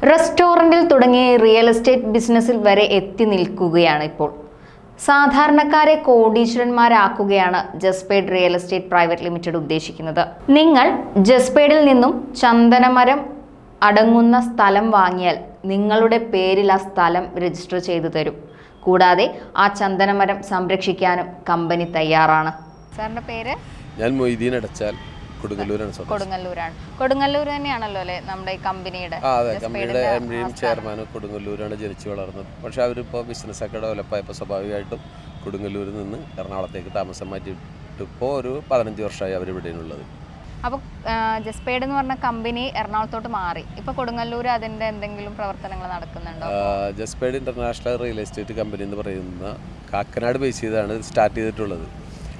റെസ്റ്റോറൻറ്റിൽ തുടങ്ങിയ real estate ബിസിനസ്സിൽ വരെ എത്തി നിൽക്കുകയാണ് ഇപ്പോൾ. സാധാരണക്കാരെ കോടീശ്വരന്മാരാക്കുകയാണ് ജസ്പേഡ് റിയൽ എസ്റ്റേറ്റ് പ്രൈവറ്റ് ലിമിറ്റഡ് ഉദ്ദേശിക്കുന്നത്. നിങ്ങൾ ജസ്പേഡിൽ നിന്നും ചന്ദനമരം അടങ്ങുന്ന സ്ഥലം വാങ്ങിയാൽ നിങ്ങളുടെ പേരിൽ ആ സ്ഥലം രജിസ്റ്റർ ചെയ്തു തരും. കൂടാതെ ആ ചന്ദനമരം സംരക്ഷിക്കാനും കമ്പനി തയ്യാറാണ്. സാറിന്റെ പേര്? ഞാൻ മൊയ്തീൻ അടച്ചാൽ, കൊടുങ്ങല്ലൂരാണ്. കൊടുങ്ങല്ലൂർ തന്നെയാണല്ലോ അല്ലേ നമ്മുടെ ഈ കമ്പനിയുടെ? അതെ, കമ്പനിയുടെ എംഡിയും ചെയർമാനും കൊടുങ്ങല്ലൂരാണ് ജനിച്ചു വളർന്നത്. പക്ഷെ അവരിപ്പോൾ ബിസിനസ്സൊക്കെ ഡെവലപ്പായപ്പോൾ സ്വാഭാവികമായിട്ടും കൊടുങ്ങല്ലൂരിൽ നിന്ന് എറണാകുളത്തേക്ക് താമസം മാറ്റിയിട്ട് ഇപ്പോൾ ഒരു 15 വർഷമായി അവരിവിടെയുള്ളത്. അപ്പോൾ ജസ്പേഡ് എന്ന് പറഞ്ഞ കമ്പനി എറണാകുളത്തോട്ട് മാറി. ഇപ്പോൾ കൊടുങ്ങല്ലൂർ അതിൻ്റെ എന്തെങ്കിലും പ്രവർത്തനങ്ങൾ നടക്കുന്നുണ്ടോ? ജസ്പേഡ് ഇന്റർനാഷണൽ റിയൽ എസ്റ്റേറ്റ് കമ്പനി എന്ന് പറയുന്ന കാക്കനാട് ബേസ് ചെയ്താണ് സ്റ്റാർട്ട് ചെയ്തിട്ടുള്ളത്.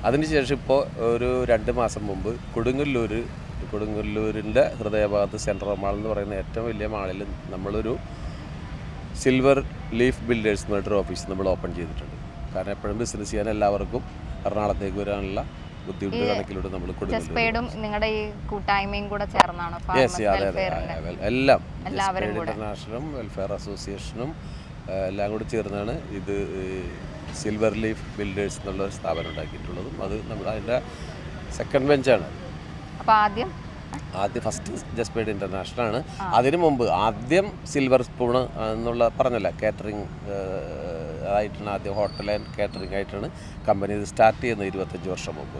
അതിനുശേഷം ഇപ്പോൾ ഒരു 2 മാസം മുമ്പ് കൊടുങ്ങല്ലൂരിൻ്റെ ഹൃദയഭാഗത്ത് സെൻട്രൽ മാൾ എന്ന് പറയുന്ന ഏറ്റവും വലിയ മാളിൽ നമ്മളൊരു സിൽവർ ലീഫ് ബിൽഡേഴ്സ് എന്ന് പറഞ്ഞിട്ടൊരു ഓഫീസ് നമ്മൾ ഓപ്പൺ ചെയ്തിട്ടുണ്ട്. കാരണം എപ്പോഴും ബിസിനസ് ചെയ്യാൻ എല്ലാവർക്കും എറണാകുളത്തേക്ക് വരാനുള്ള ബുദ്ധിമുട്ട് കണക്കിലൂടെ നമ്മൾ നിങ്ങളുടെ ഈ കൂട്ടായ്മയും കൂടെ ചേർന്നാണ് എല്ലാം ഇന്റർനാഷണലും വെൽഫെയർ അസോസിയേഷനും എല്ലാം കൂടി ചേർന്നാണ് ഇത് സിൽവർ ലീഫ് ബിൽഡേഴ്സ് എന്നുള്ള ഒരു സ്ഥാപനം ഉണ്ടാക്കിയിട്ടുള്ളതും. അത് നമ്മൾ അതിൻ്റെ സെക്കൻഡ് ബെഞ്ചാണ്. അപ്പോൾ ആദ്യം ഫസ്റ്റ് ജസ്പേഡ് ഇന്റർനാഷണൽ ആണ്. അതിനു മുമ്പ് ആദ്യം സിൽവർ സ്പൂണ് എന്നുള്ള പറഞ്ഞല്ല, കാറ്ററിംഗ് ആയിട്ടാണ് ആദ്യം, ഹോട്ടൽ ആൻഡ് കാറ്ററിംഗ് ആയിട്ടാണ് കമ്പനി ഇത് സ്റ്റാർട്ട് ചെയ്യുന്നത് 25 വർഷം മുമ്പ്.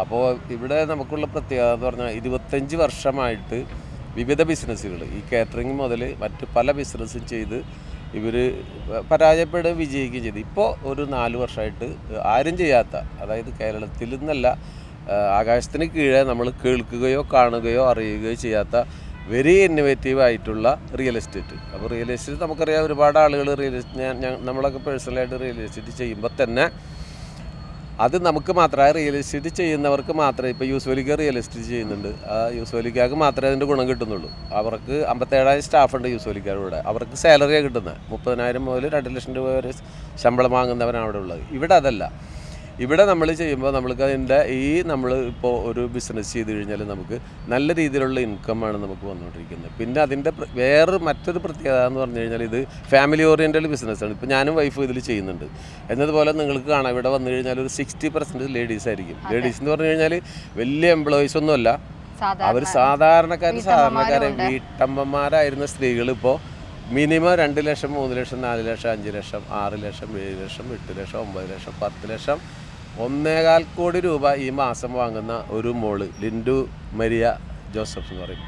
അപ്പോൾ ഇവിടെ നമുക്കുള്ള പ്രത്യേകത എന്ന് പറഞ്ഞാൽ 25 വർഷമായിട്ട് വിവിധ ബിസിനസ്സുകൾ, ഈ കാറ്ററിംഗ് മുതൽ മറ്റ് പല ബിസിനസ്സും ചെയ്ത് ഇവർ പരാജയപ്പെടുകയും വിജയിക്കുകയും ചെയ്തു. ഇപ്പോൾ ഒരു 4 വർഷമായിട്ട് ആരും ചെയ്യാത്ത, അതായത് കേരളത്തിൽ നിന്നല്ല ആകാശത്തിന് കീഴെ നമ്മൾ കേൾക്കുകയോ കാണുകയോ അറിയുകയോ ചെയ്യാത്ത വെരി ഇന്നോവേറ്റീവ് ആയിട്ടുള്ള റിയൽ എസ്റ്റേറ്റ്. അപ്പോൾ റിയൽ എസ്റ്റേറ്റ് നമുക്കറിയാം, ഒരുപാട് ആളുകൾ റിയൽ എസ്റ്റേറ്റ് നമ്മളൊക്കെ പേഴ്സണലായിട്ട് റിയൽ എസ്റ്റേറ്റ് ചെയ്യുമ്പോൾ തന്നെ അത് നമുക്ക് മാത്രമേ, റിയൽ എസ്റ്റേറ്റ് ചെയ്യുന്നവർക്ക് മാത്രമേ, ഇപ്പോൾ യൂസ്വലിക്ക് റിയൽ എസ്റ്റേറ്റ് ചെയ്യുന്നുണ്ട്, ആ യൂസ്വലിക്കാർക്ക് മാത്രമേ അതിൻ്റെ ഗുണം കിട്ടുന്നുള്ളൂ. അവർക്ക് 57,000 സ്റ്റാഫുണ്ട് യൂസ്വലിക്കാരുടെ. അവർക്ക് സാലറിയാണ് കിട്ടുന്നത്. 30,000 മുതൽ 2 ലക്ഷം രൂപ വരെ ശമ്പളം വാങ്ങുന്നവരാണ് അവിടെ ഉള്ളത്. ഇവിടെ അതല്ല. ഇവിടെ നമ്മൾ ചെയ്യുമ്പോൾ നമ്മൾക്ക് അതിൻ്റെ നമ്മൾ ഇപ്പോൾ ഒരു ബിസിനസ് ചെയ്ത് കഴിഞ്ഞാൽ നമുക്ക് നല്ല രീതിയിലുള്ള ഇൻകമാണ് നമുക്ക് വന്നുകൊണ്ടിരിക്കുന്നത്. പിന്നെ അതിൻ്റെ മറ്റൊരു പ്രത്യേകത എന്ന് പറഞ്ഞു കഴിഞ്ഞാൽ ഇത് ഫാമിലി ഓറിയൻറ്റഡ് ബിസിനസ്സാണ്. ഇപ്പോൾ ഞാനും വൈഫും ഇതിൽ ചെയ്യുന്നുണ്ട്. എന്നതുപോലെ നിങ്ങൾക്ക് കാണാം, ഇവിടെ വന്നു കഴിഞ്ഞാൽ ഒരു 60% ലേഡീസ് ആയിരിക്കും. ലേഡീസ് എന്ന് പറഞ്ഞു കഴിഞ്ഞാൽ വലിയ എംപ്ലോയീസ് ഒന്നുമല്ല, അവർ സാധാരണക്കാരെ വീട്ടമ്മമാരായിരുന്ന സ്ത്രീകൾ ഇപ്പോൾ മിനിമം 2 ലക്ഷം, 3 ലക്ഷം, 4 ലക്ഷം, 5 ലക്ഷം, 6 ലക്ഷം, 7 ലക്ഷം, 8 ലക്ഷം, 9 ലക്ഷം, 10 ലക്ഷം, 1.25 കോടി രൂപ ഈ മാസം വാങ്ങുന്ന ഒരു മോള് ലിൻഡു മരിയ ജോസഫ് എന്ന് പറയും.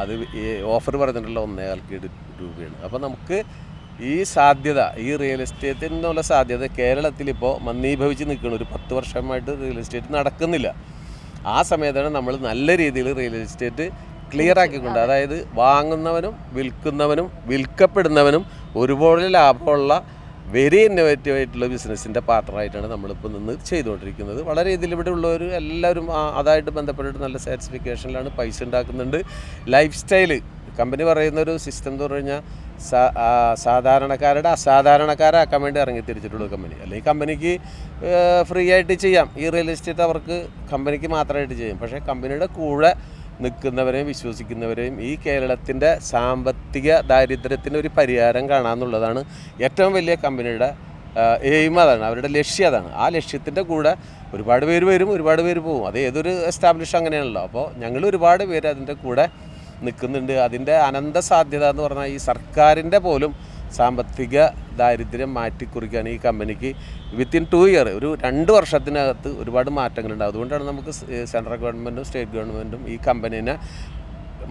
അത് ഈ ഓഫർ പറഞ്ഞിട്ടുള്ള 1.25 കോടി രൂപയാണ്. അപ്പോൾ നമുക്ക് ഈ സാധ്യത, ഈ റിയൽ എസ്റ്റേറ്റിൽ നിന്നുള്ള സാധ്യത കേരളത്തിലിപ്പോൾ മന്ദീഭവിച്ച് നിൽക്കണം. ഒരു 10 വർഷമായിട്ട് റിയൽ എസ്റ്റേറ്റ് നടക്കുന്നില്ല. ആ സമയത്താണ് നമ്മൾ നല്ല രീതിയിൽ റിയൽ എസ്റ്റേറ്റ് ക്ലിയർ ആക്കിക്കൊണ്ട്, അതായത് വാങ്ങുന്നവനും വിൽക്കുന്നവനും വിൽക്കപ്പെടുന്നവനും ഒരുപോലെ ലാഭമുള്ള വെരി ഇന്നോവേറ്റീവ് ആയിട്ടുള്ള ബിസിനസ്സിൻ്റെ പാർട്ണറായിട്ടാണ് നമ്മളിപ്പോൾ നിന്ന് ചെയ്തുകൊണ്ടിരിക്കുന്നത്. വളരെ ഇതിൽ ഇവിടെ ഉള്ളവർ എല്ലാവരും അതായിട്ട് ബന്ധപ്പെട്ടിട്ട് നല്ല സാറ്റിസ്ഫിക്കേഷനിലാണ്, പൈസ ഉണ്ടാക്കുന്നുണ്ട്. ലൈഫ് സ്റ്റൈല് കമ്പനി പറയുന്ന ഒരു സിസ്റ്റം എന്ന് പറഞ്ഞു കഴിഞ്ഞാൽ സാധാരണക്കാരുടെ അസാധാരണക്കാരാക്കാൻ വേണ്ടി ഇറങ്ങി തിരിച്ചിട്ടുള്ള കമ്പനി. അല്ലെങ്കിൽ കമ്പനിക്ക് ഫ്രീ ആയിട്ട് ചെയ്യാം ഈ റിയൽ എസ്റ്റേറ്റ്, അവർക്ക് കമ്പനിക്ക് മാത്രമായിട്ട് ചെയ്യാം. പക്ഷേ കമ്പനിയുടെ കൂടെ നിൽക്കുന്നവരെയും വിശ്വസിക്കുന്നവരെയും ഈ കേരളത്തിൻ്റെ സാമ്പത്തിക ദാരിദ്ര്യത്തിന് ഒരു പരിഹാരം കാണാമെന്നുള്ളതാണ് ഏറ്റവും വലിയ കമ്പനിയുടെ എയിം. അതാണ് അവരുടെ ലക്ഷ്യം. അതാണ്. ആ ലക്ഷ്യത്തിൻ്റെ കൂടെ ഒരുപാട് പേര് വരും, ഒരുപാട് പേര് പോകും. അത് ഏതൊരു എസ്റ്റാബ്ലിഷ് അങ്ങനെയാണല്ലോ. അപ്പോൾ ഞങ്ങൾ ഒരുപാട് പേര് അതിൻ്റെ കൂടെ നിൽക്കുന്നുണ്ട്. അതിൻ്റെ അനന്ത സാധ്യത എന്ന് പറഞ്ഞാൽ ഈ സർക്കാരിൻ്റെ പോലും സാമ്പത്തിക ദാരിദ്ര്യം മാറ്റിക്കുറിക്കാൻ ഈ കമ്പനിക്ക് വിത്തിൻ 2 ഇയർ, ഒരു 2 വർഷത്തിനകത്ത് ഒരുപാട് മാറ്റങ്ങളുണ്ട്. അതുകൊണ്ടാണ് നമുക്ക് സെൻട്രൽ ഗവൺമെൻറ്റും സ്റ്റേറ്റ് ഗവൺമെൻറ്റും ഈ കമ്പനീനെ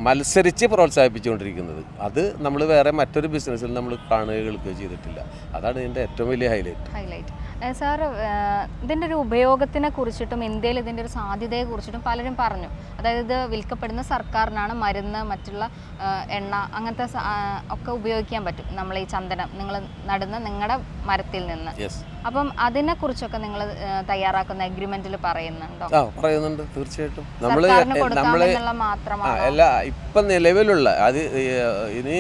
മത്സരിച്ച് പ്രോത്സാഹിപ്പിച്ചുകൊണ്ടിരിക്കുന്നത്. അത് നമ്മൾ വേറെ മറ്റൊരു ബിസിനസ്സിൽ നമ്മൾ കാണുകയോ കേൾക്കുകയോ ചെയ്തിട്ടില്ല. അതാണ് ഇതിൻ്റെ ഏറ്റവും വലിയ ഹൈലൈറ്റ്. സാർ, ഇതിൻ്റെ ഒരു ഉപയോഗത്തിനെ കുറിച്ചിട്ടും ഇന്ത്യയിൽ ഇതിൻ്റെ ഒരു സാധ്യതയെ കുറിച്ചിട്ടും പലരും പറഞ്ഞു. അതായത് ഇത് വിൽക്കപ്പെടുന്ന സർക്കാരിനാണ്, മരുന്ന്, മറ്റുള്ള എണ്ണ, അങ്ങനത്തെ ഒക്കെ ഉപയോഗിക്കാൻ പറ്റും നമ്മൾ ഈ ചന്ദനം നിങ്ങൾ നടുന്ന നിങ്ങളുടെ മരത്തിൽ നിന്ന്. അപ്പം അതിനെക്കുറിച്ചൊക്കെ നിങ്ങൾ തയ്യാറാക്കുന്ന അഗ്രിമെന്റിൽ പറയുന്നുണ്ടോ? പറയുന്നുണ്ട്, തീർച്ചയായിട്ടും. മാത്രമാണ് അല്ല, ഇപ്പം നിലവിലുള്ള അത് ഇനി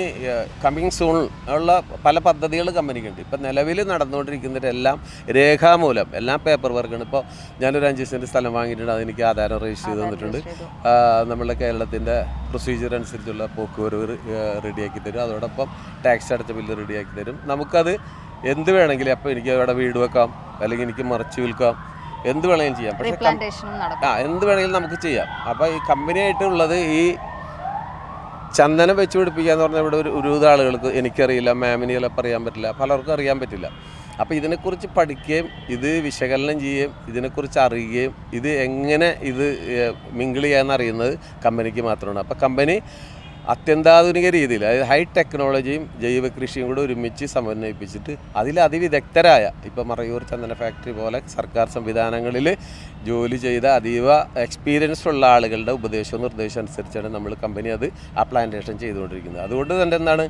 കമ്മിങ് സൂൺ ഉള്ള പല പദ്ധതികൾ കമ്പനിക്കുണ്ട്. ഇപ്പം നിലവിൽ നടന്നുകൊണ്ടിരിക്കുന്നവരെല്ലാം രേഖാമൂലം എല്ലാം പേപ്പർ വർക്കാണ്. ഇപ്പോൾ ഞാനൊരു 5 സെൻറ്റ് സ്ഥലം വാങ്ങിയിട്ടുണ്ട്, അതെനിക്ക് ആധാരം രജിസ്റ്റർ ചെയ്ത് തന്നിട്ടുണ്ട്. നമ്മളുടെ കേരളത്തിൻ്റെ പ്രൊസീജിയർ അനുസരിച്ചുള്ള പോക്കുവരവ് റെഡിയാക്കി തരും. അതോടൊപ്പം ടാക്സ് അടച്ച ബില്ല് റെഡിയാക്കി തരും. നമുക്കത് എന്ത് വേണമെങ്കിലും, അപ്പോൾ എനിക്ക് അവിടെ വീട് വെക്കാം, അല്ലെങ്കിൽ എനിക്ക് മറിച്ച് വിൽക്കാം, എന്ത് വേണമെങ്കിലും ചെയ്യാം. പക്ഷേ എന്ത് വേണമെങ്കിലും നമുക്ക് ചെയ്യാം. അപ്പോൾ ഈ കമ്പനിയായിട്ടുള്ളത് ഈ ചന്ദനം വെച്ച് പിടിപ്പിക്കുക എന്ന് പറഞ്ഞാൽ ഇവിടെ ഒരു 20 ആളുകൾക്ക് എനിക്കറിയില്ല, മാമിന് ചിലപ്പോൾ അറിയാൻ പറ്റില്ല, പലർക്കും അറിയാൻ പറ്റില്ല. അപ്പോൾ ഇതിനെക്കുറിച്ച് പഠിക്കുകയും ഇത് വിശകലനം ചെയ്യുകയും ഇതിനെക്കുറിച്ച് അറിയുകയും ഇത് എങ്ങനെ ഇത് മിങ്കിൾ ചെയ്യാമെന്ന് അറിയുന്നത് കമ്പനിക്ക് മാത്രമാണ്. അപ്പോൾ കമ്പനി അത്യന്താധുനിക രീതിയിൽ, അതായത് ഹൈ ടെക്നോളജിയും ജൈവ കൃഷിയും കൂടെ ഒരുമിച്ച് സമന്വയിപ്പിച്ചിട്ട് അതിൽ അതിവിദഗ്ധരായ, ഇപ്പോൾ മറയൂർ ചന്ദന ഫാക്ടറി പോലെ സർക്കാർ സംവിധാനങ്ങളിൽ ജോലി ചെയ്ത അതീവ എക്സ്പീരിയൻസ് ഉള്ള ആളുകളുടെ ഉപദേശവും നിർദ്ദേശവും അനുസരിച്ചാണ് നമ്മൾ കമ്പനി ആ പ്ലാന്റേഷൻ ചെയ്തുകൊണ്ടിരിക്കുന്നത്. അതുകൊണ്ട് തന്നെ എന്താണ്,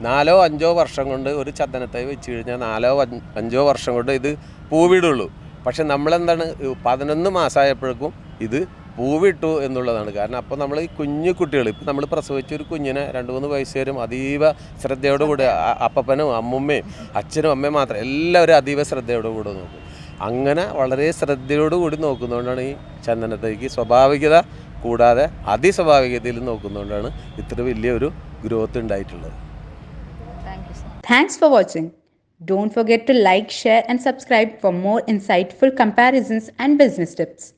4-5 വർഷം കൊണ്ട് ഒരു ചന്ദനത്തൈ വെച്ച് കഴിഞ്ഞാൽ 4-5 വർഷം കൊണ്ട് ഇത് പൂവിടുള്ളൂ. പക്ഷെ നമ്മളെന്താണ് 11 മാസമായപ്പോഴേക്കും ഇത് പൂവിട്ടു എന്നുള്ളതാണ്. കാരണം അപ്പോൾ നമ്മൾ ഈ കുഞ്ഞു കുട്ടികൾ, ഇപ്പം നമ്മൾ പ്രസവിച്ച ഒരു കുഞ്ഞിനെ 2-3 വയസ്സ് വരും അതീവ ശ്രദ്ധയോടുകൂടി അപ്പനും അമ്മുമ്മയും അച്ഛനും അമ്മയും മാത്രം എല്ലാവരും അതീവ ശ്രദ്ധയോടുകൂടി നോക്കും. അങ്ങനെ വളരെ ശ്രദ്ധയോടുകൂടി നോക്കുന്നതുകൊണ്ടാണ് ഈ ചന്ദനത്തേക്ക് സ്വാഭാവികത കൂടാതെ അതിസ്വാഭാവികതയിൽ നോക്കുന്നതുകൊണ്ടാണ് ഇത്ര വലിയൊരു ഗ്രോത്ത് ഉണ്ടായിട്ടുള്ളത്. Thanks for watching. Don't forget to like, share and subscribe for more insightful comparisons and business tips.